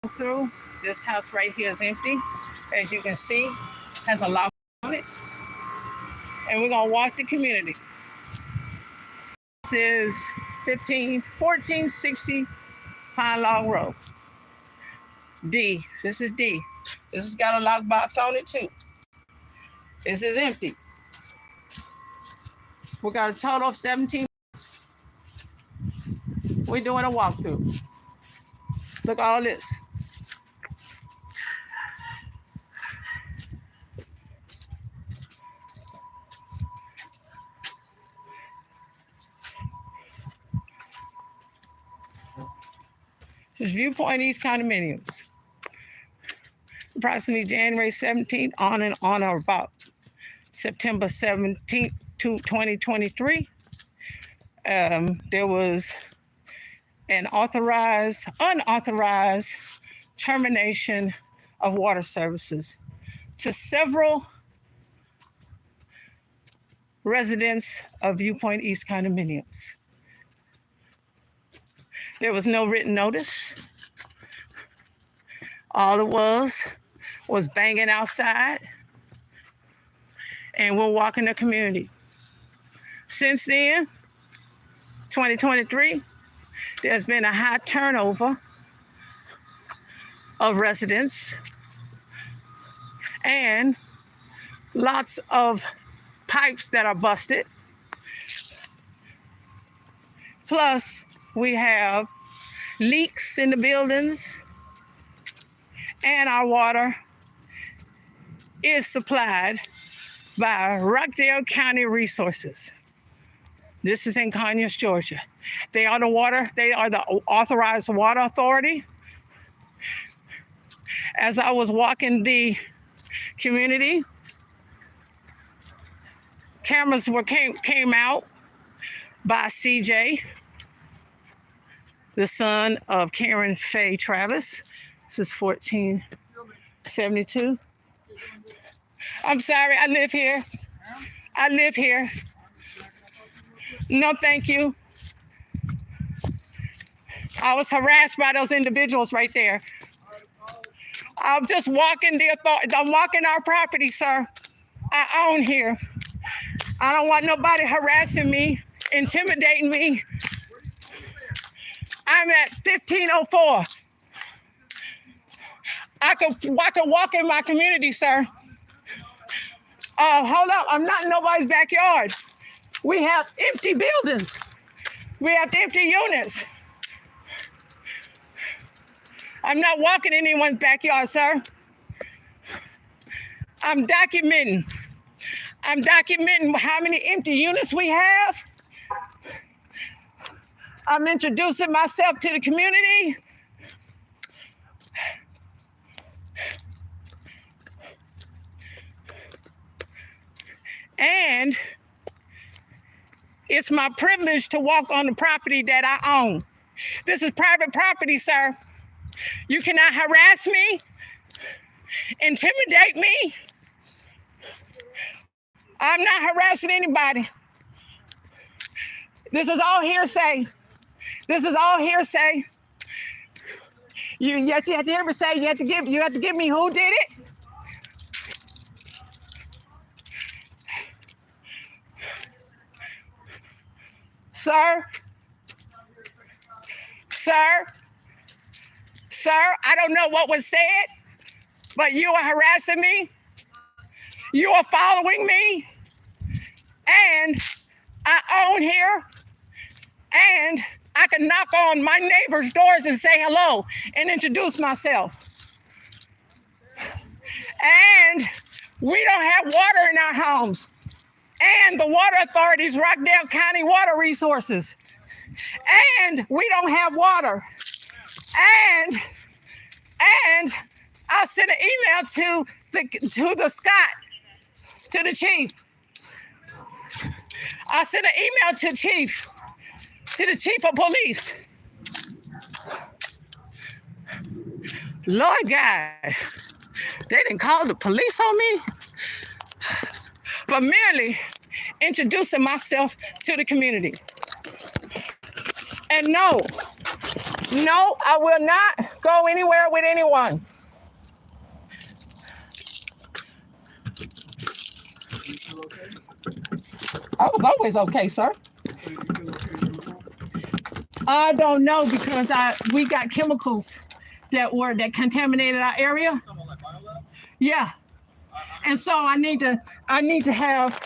through. This house right here is empty. As you can see, has a lock on it. And we're gonna walk the community. This is 1460 Pine Log Road. D, this is D. This has got a lock box on it too. This is empty. We got a total of 17. We're doing a walkthrough. Look at all this. This is Viewpoint East Condominiums. Approximately January 17th on or about September 17th, 2023. There was an unauthorized termination of water services to several residents of Viewpoint East Condominiums. There was no written notice. All it was banging outside, and we're walking the community. Since then, 2023, there's been a high turnover of residents and lots of pipes that are busted. Plus, we have leaks in the buildings, and our water is supplied by Rockdale County Resources. This is in Conyers, Georgia. They are the authorized water authority. As I was walking the community, cameras came out by CJ, the son of Karen Faye Travis. This is 1472. I'm sorry, I live here. I live here. No, thank you. I was harassed by those individuals right there. I'm just walking I'm walking our property, sir. I own here. I don't want nobody harassing me, intimidating me. I'm at 1504. I can walk in my community, sir. Hold up, I'm not in nobody's backyard. We have empty buildings. We have empty units. I'm not walking in anyone's backyard, sir. I'm documenting how many empty units we have. I'm introducing myself to the community. And it's my privilege to walk on the property that I own. This is private property, sir. You cannot harass me, intimidate me. I'm not harassing anybody. This is all hearsay. This is all hearsay. You have to ever say you have to give me who did it. Sir, I don't know what was said, but you are harassing me. You are following me, and I own here, and I can knock on my neighbor's doors and say hello and introduce myself. And we don't have water in our homes. And the water authorities, Rockdale County Water Resources. And we don't have water. And I'll send an email to the Scott, to the chief. I'll send an email to the chief of police. Lord God, they didn't call the police on me for merely introducing myself to the community. And no, I will not go anywhere with anyone. I was always okay, sir. I don't know because we got chemicals that contaminated our area. Yeah. And so I need to have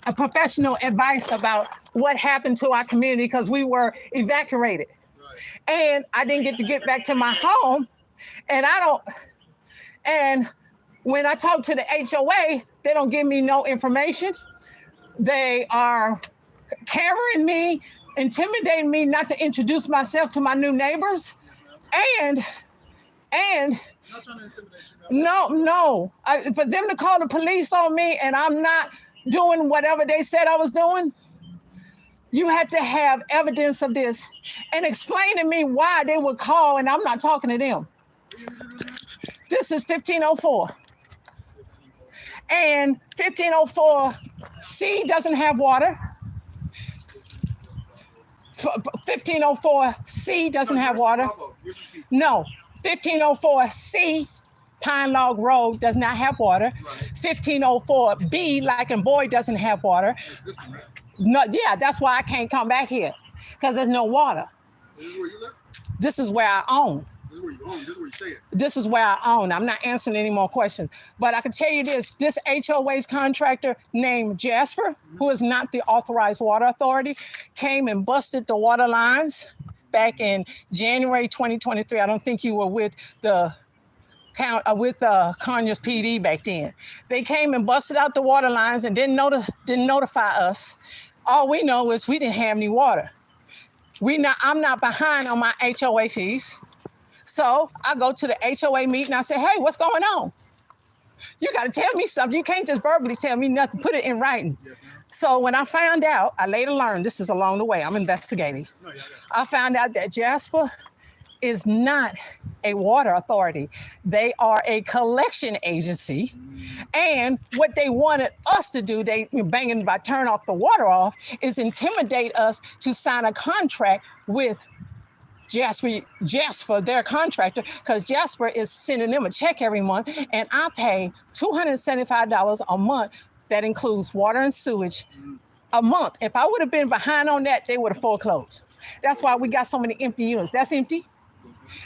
a professional advice about what happened to our community because we were evacuated. Right. And I didn't get back to my home. And when I talk to the HOA, they don't give me no information. They are carrying me, intimidating me not to introduce myself to my new neighbors. And not trying to intimidate you. No. For them to call the police on me and I'm not doing whatever they said I was doing, you had to have evidence of this and explain to me why they would call and I'm not talking to them. This is 1504. And 1504C doesn't have water. 1504C doesn't have water. No, 1504C, Pine Log Road, does not have water. 1504B, like in Boyd, doesn't have water. No, yeah, that's why I can't come back here, because there's no water. This is where you live? This is where I own. This is where you own. This is where you stay at. This is where I own. I'm not answering any more questions. But I can tell you this HOA's contractor named Jasper, who is not the authorized water authority, came and busted the water lines back in January 2023. I don't think you were with the Conyers PD back then. They came and busted out the water lines and didn't notify us. All we know is we didn't have any water. I'm not behind on my HOA fees. So I go to the HOA meeting. I say, hey, what's going on? You got to tell me something. You can't just verbally tell me nothing. Put it in writing. Yes, so when I found out, I later learned, this is along the way, I'm investigating. I found out that Jasper is not a water authority. They are a collection agency. And what they wanted us to do, they banging by turn off the water off, is intimidate us to sign a contract with Jasper, their contractor, because Jasper is sending them a check every month, and I pay $275 a month. That includes water and sewage a month. If I would have been behind on that, they would have foreclosed. That's why we got so many empty units. That's empty.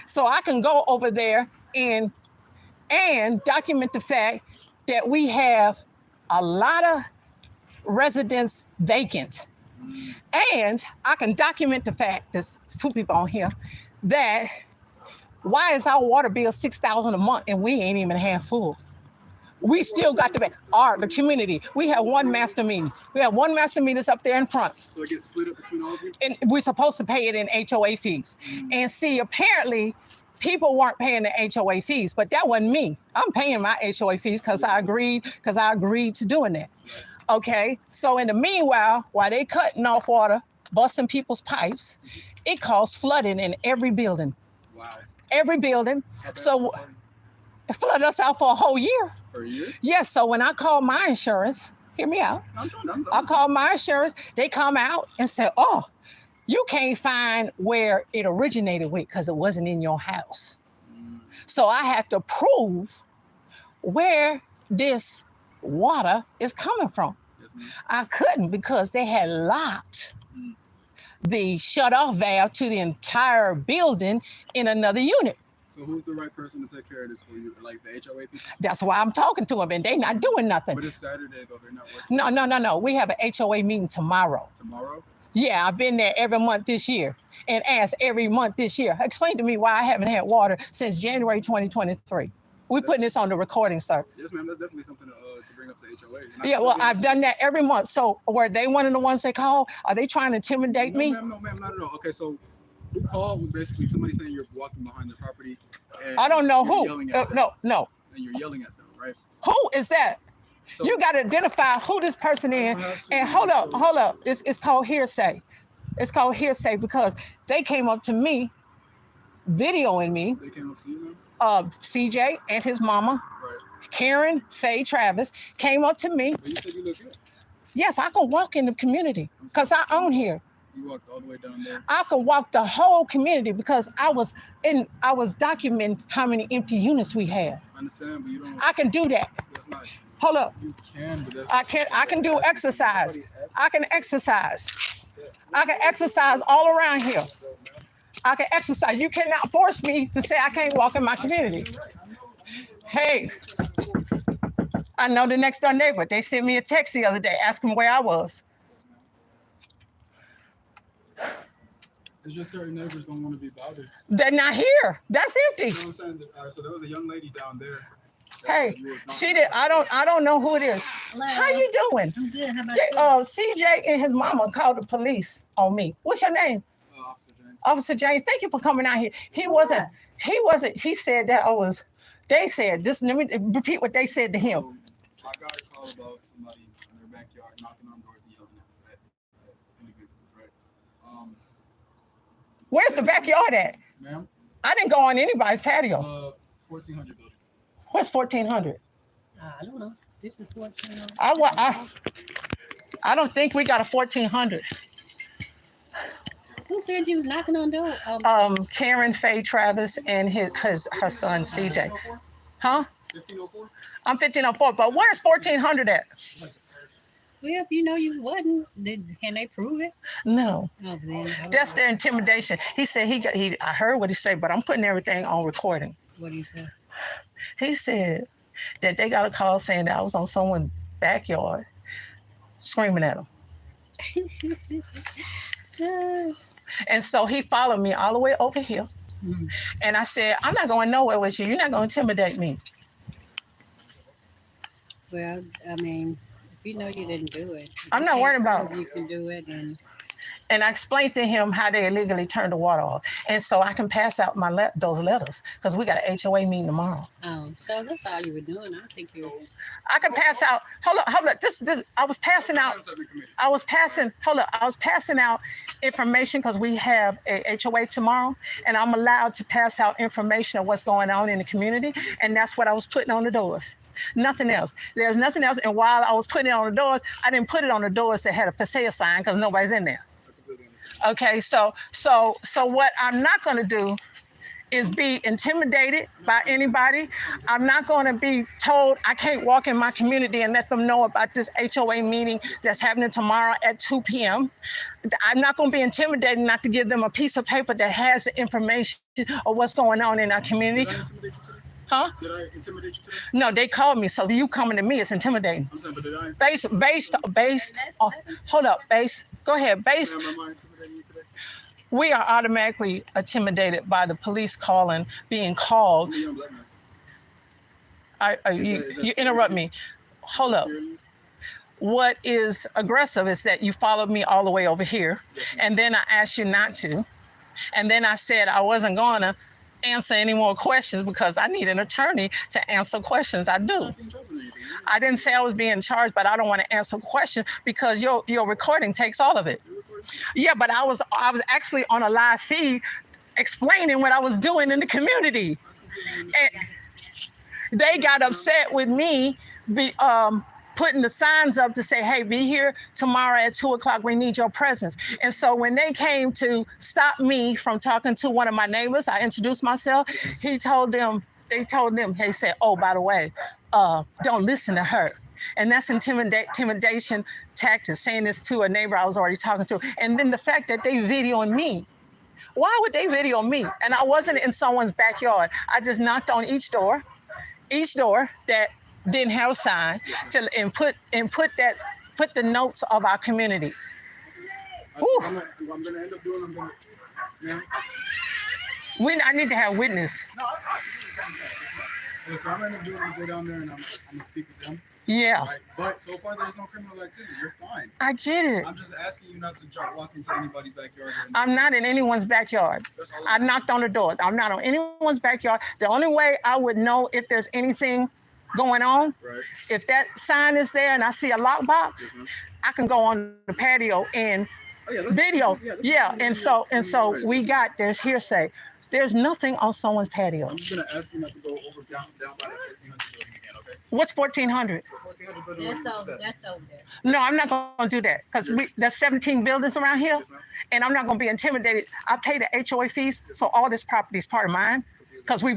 So I can go over there and document the fact that we have a lot of residents vacant. And I can document the fact, there's two people on here, that why is our water bill $6,000 a month and we ain't even half full? We still got the community. We have one master meter. We have one master meter up there in front. So it gets split up between all of you? And we're supposed to pay it in HOA fees. And see, apparently, people weren't paying the HOA fees, but that wasn't me. I'm paying my HOA fees because I agreed to doing that. Okay, so in the meanwhile, while they cutting off water, busting people's pipes, it caused flooding in every building. Wow. Every building. So it flooded us out for a whole year. For a year? Yes, so when I called my insurance, hear me out. I called my insurance, they come out and said, oh, you can't find where it originated with because it wasn't in your house. So I have to prove where this water is coming from. I couldn't because they had locked the shut-off valve to the entire building in another unit. So who's the right person to take care of this for you? Like the HOA people? That's why I'm talking to them, and they're not doing nothing. But it's Saturday, though. They're not working. No. We have an HOA meeting tomorrow. Tomorrow? Yeah, I've been there every month this year and asked every month this year. Explain to me why I haven't had water since January 2023. We're putting this on the recording, sir. Yes, ma'am. That's definitely something to bring up to HOA. Yeah, well, I've done that every month. So were they one of the ones they called? Are they trying to intimidate me? No, ma'am, not at all. Okay, so who called was basically somebody saying you're walking behind their property. And I don't know who. No. And you're yelling at them, right? Who is that? So, you got to identify who this person is. And hold up. It's called hearsay. It's called hearsay because they came up to me, videoing me. They came up to you, ma'am? CJ and his mama, right. Karen, Faye, Travis, came up to me. Well, you said you look good. Yes, I can walk in the community because I own here. You walked all the way down there. I could walk the whole community because I was documenting how many empty units we had. I understand, but you don't. I can do that. That's not. Hold up. You can, but that's. I can do exercise. I can exercise. I can exercise all around here. I can exercise. You cannot force me to say I can't walk in my community. Hey, I know the next door neighbor. They sent me a text the other day asking where I was. It's just certain neighbors don't want to be bothered. They're not here. That's empty. You know what I'm saying? So there was a young lady down there. Hey, she did. I don't know who it is. Hello. How you doing? I'm good. How about you? CJ and his mama called the police on me. What's your name? Officer James. Officer James. Thank you for coming out here. He wasn't. He said that I was. They said this. Let me repeat what they said to him. So I got a call about somebody in their backyard knocking on doors and yelling at individuals, right? Where's the backyard at? Ma'am? I didn't go on anybody's patio. 1400 building. Where's 1400? I don't know. This is 1400. I don't think we got a 1400. Who said you was knocking on door? Karen, Faye, Travis, and her son, CJ. Huh? 1504? I'm 1504, but where's 1400 at? Well, if you know you wasn't, can they prove it? No. Oh, then, That's their intimidation. He said I heard what he said, but I'm putting everything on recording. What do you say? He said that they got a call saying that I was on someone's backyard screaming at him. And so he followed me all the way over here. Mm-hmm. And I said, I'm not going nowhere with you. You're not going to intimidate me. Well, I mean, if you know you didn't do it. I'm not worried about it. You can do it. And I explained to him how they illegally turned the water off. And so I can pass out those letters because we got an HOA meeting tomorrow. Oh, so that's all you were doing. I think you were. I can pass out. Hold up. I was passing out information because we have a HOA tomorrow, and I'm allowed to pass out information of what's going on in the community. And that's what I was putting on the doors. Nothing else. There's nothing else. And while I was putting it on the doors, I didn't put it on the doors that had a for sale sign because nobody's in there. Okay, so what I'm not going to do is be intimidated by anybody. I'm not going to be told I can't walk in my community and let them know about this HOA meeting that's happening tomorrow at 2 p.m. I'm not going to be intimidated not to give them a piece of paper that has the information of what's going on in our community. Did I intimidate you today? Huh? Did I intimidate you today? No, they called me, so you coming to me is intimidating. I'm saying, but did I Based on, hold up, go ahead, Am I intimidating you today? we are automatically intimidated by the police being called. I'm a young black man. You interrupt me. Hold up. What is aggressive is that you followed me all the way over here, and then I asked you not to, and then I said I wasn't going to answer any more questions because I need an attorney to answer questions. I do. I didn't say I was being charged, but I don't want to answer questions because your recording takes all of it. Yeah, but I was actually on a live feed explaining what I was doing in the community. And they got upset with me putting the signs up to say, hey, be here tomorrow at 2 o'clock. We need your presence. And so when they came to stop me from talking to one of my neighbors, I introduced myself. They told them, he said, oh, by the way, don't listen to her. And that's intimidation tactics, saying this to a neighbor I was already talking to. And then the fact that they videoing me. Why would they video me? And I wasn't in someone's backyard. I just knocked on each door that didn't have a sign and put the notes of our community. I'm going to end up doing. I need to have witness. So I'm going to end up doing. Go down there and I'm going to speak with them. Yeah. Right? But so far there's no criminal activity. You're fine. I get it. I'm just asking you not to walk into anybody's backyard. I'm not in anyone's backyard. I knocked on the doors. I'm not on anyone's backyard. The only way I would know if there's anything going on, right, if that sign is there and I see a lockbox, I can go on the patio and video. And so we got, there's hearsay. There's nothing on someone's patio. I'm just gonna ask you not to go over down by that 1400 building again, okay? What's 1400? So 1400 building where you just said. That's over there. No, I'm not going to do that because there's 17 buildings around here, Yes, ma'am. and I'm not going to be intimidated. I pay the HOA fees, so all this property is part of mine because we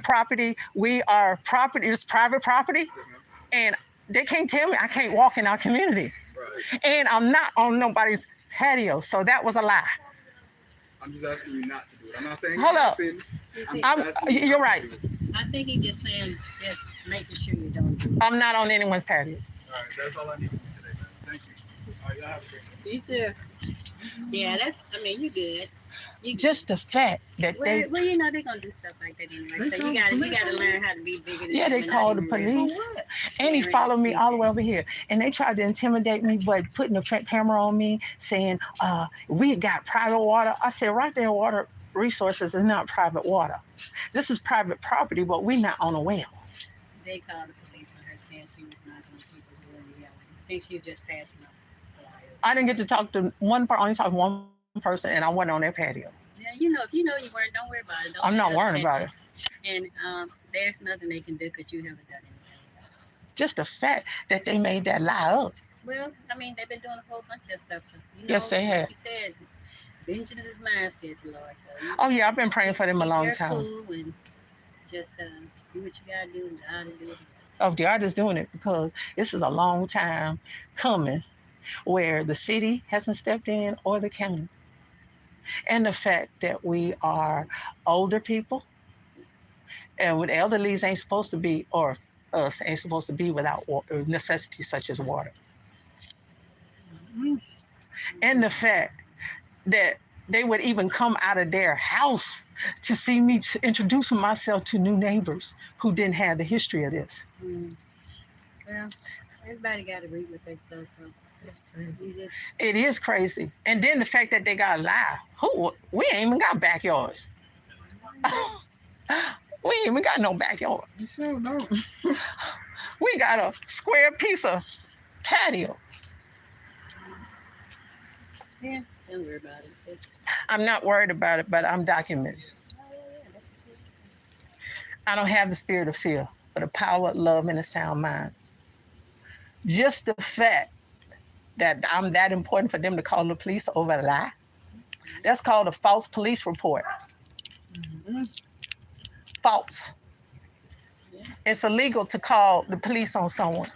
are property, it's private property, Yes, ma'am. and they can't tell me I can't walk in our community. Right. And I'm not on nobody's patio, so that was a lie. I'm just asking you not to do it. I'm not saying Hold it up. happened. I'm just asking you You're not right. to do it. I think he just saying, just making sure you don't do it. I'm not on anyone's patio. All right, that's all I need from you today, man. Thank you. All right, y'all have a great day. You too. Yeah, you good. Just the fact that Well, they're gonna do stuff like that anyway. So you gotta learn how to be bigger than yeah, them they and called the not even really- police, and he followed me all the way over here, and they tried to intimidate me, but putting a camera on me, saying, we got private water. I said, right there, water resources is not private water. This is private property, but we're not on a well. They called the police on her saying she was not gonna keep her doing the yelling. I think she was just passing up. I didn't get to talk to only talked to one person, and I went on their patio. Yeah, if you weren't, don't worry about it. Don't I'm not let it worrying about upset you. And there's nothing they can do because you haven't done anything. So. Just the fact that they made that lie up. Well, I mean, they've been doing a whole bunch of stuff. So, Yes, they have. Like you said, vengeance is mine, said the Lord. So, Oh yeah, I've been praying for them a long they're time. Cool and just do what you gotta do and God will do it. Oh, God is doing it because this is a long time coming where the city hasn't stepped in or the county. And the fact that we are older people and with elderlies ain't supposed to be, or us ain't supposed to be without necessities such as water. And the fact that they would even come out of their house to see me to introduce myself to new neighbors who didn't have the history of this. Well, everybody got to read what they say, so that's crazy. It is crazy. And then the fact that they got to lie. We ain't even got backyards. We ain't even got no backyard. You sure don't. We got a square piece of patio. Yeah, don't worry about it. I'm not worried about it, but I'm documenting. I don't have the spirit of fear, but a power, love, and a sound mind. Just the fact that I'm that important for them to call the police over a lie, that's called a false police report. False. It's illegal to call the police on someone.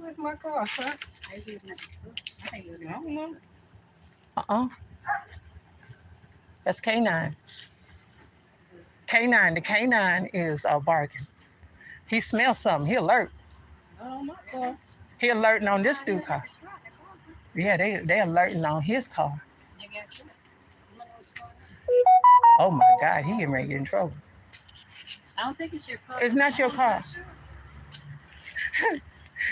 Where's my car, sir? I don't know. That's K9. K9. The K9 is a bargain. He smells something. He alert. Oh, my car. He alerting on this dude car. Yeah, they alerting on his car. Oh my God, he getting ready to get in trouble. I don't think it's your car. It's not your car.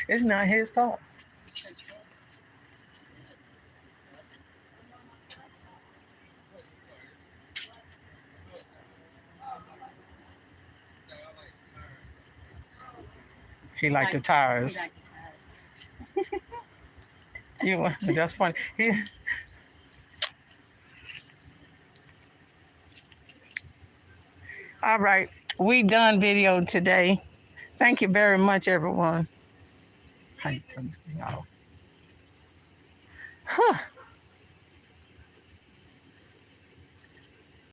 It's not his car. He like the tires. That's funny. All right, we done video today. Thank you very much, everyone. How you turn this thing off?